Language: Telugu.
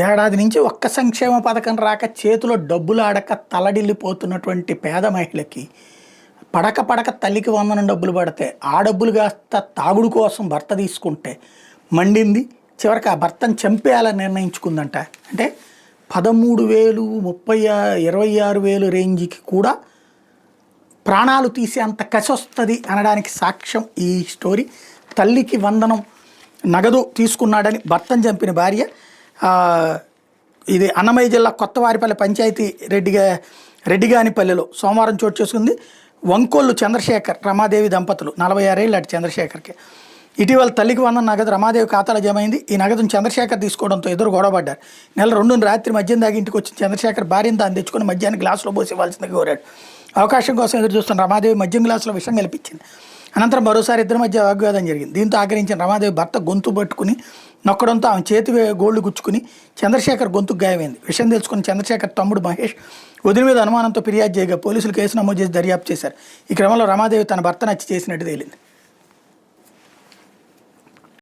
ఏడాది నుంచి ఒక్క సంక్షేమ పథకం రాక చేతిలో డబ్బులు ఆడక తలడిల్లిపోతున్నటువంటి పేద మహిళకి పడక పడక తల్లికి వందనం డబ్బులు పడితే ఆ డబ్బులు కాస్త తాగుడు కోసం భర్త తీసుకుంటే మండింది. చివరికి ఆ భర్తను చంపేయాలని నిర్ణయించుకుందంట. అంటే 13,000 26,000 రేంజ్కి కూడా ప్రాణాలు తీసేంత కసి వస్తుంది అనడానికి సాక్ష్యం ఈ స్టోరీ. తల్లికి వందనం నగదు తీసుకున్నాడని భర్తను చంపిన భార్య. ఇది అన్నమయ్య జిల్లా కొత్తవారిపల్లి పంచాయతీ రెడ్డిగానిపల్లిలో సోమవారం చోటు చేసుకుంది. వంకోళ్ళు చంద్రశేఖర్ రమాదేవి దంపతులు 46 ఏళ్ళు అటు చంద్రశేఖర్కి. ఇటీవల తల్లికి వందన నగదు రమాదేవి ఖాతాలో జమ అయింది. ఈ నగదును చంద్రశేఖర్ తీసుకోవడంతో ఇద్దరు గొడవపడ్డారు. నెల 2 రాత్రి మద్యం దాగి ఇంటికి వచ్చిన చంద్రశేఖర్ భార్యను తాను తెచ్చుకుని మద్యాన్ని గ్లాసులో పోసి ఇవ్వాల్సిందిగా కోరాడు. అవకాశం కోసం ఎదురు చూస్తున్న రమాదేవి మద్యం గ్లాసులో విషం కల్పించింది. అనంతరం మరోసారి ఇద్దరి మధ్య వాగ్వాదం జరిగింది. దీంతో ఆగ్రహించిన రమాదేవి భర్త గొంతు పట్టుకుని నొక్కడంతో ఆమె చేతి గోళ్లు గుచ్చుకుని చంద్రశేఖర్ గొంతుకు గాయమైంది. విషయం తెలుసుకుని చంద్రశేఖర్ తమ్ముడు మహేష్ వదిన మీద అనుమానంతో ఫిర్యాదు చేయగా పోలీసులు కేసు నమోదు చేసి దర్యాప్తు చేశారు. ఈ క్రమంలో రమాదేవి తన భర్తను హత్య చేసినట్టు తేలింది.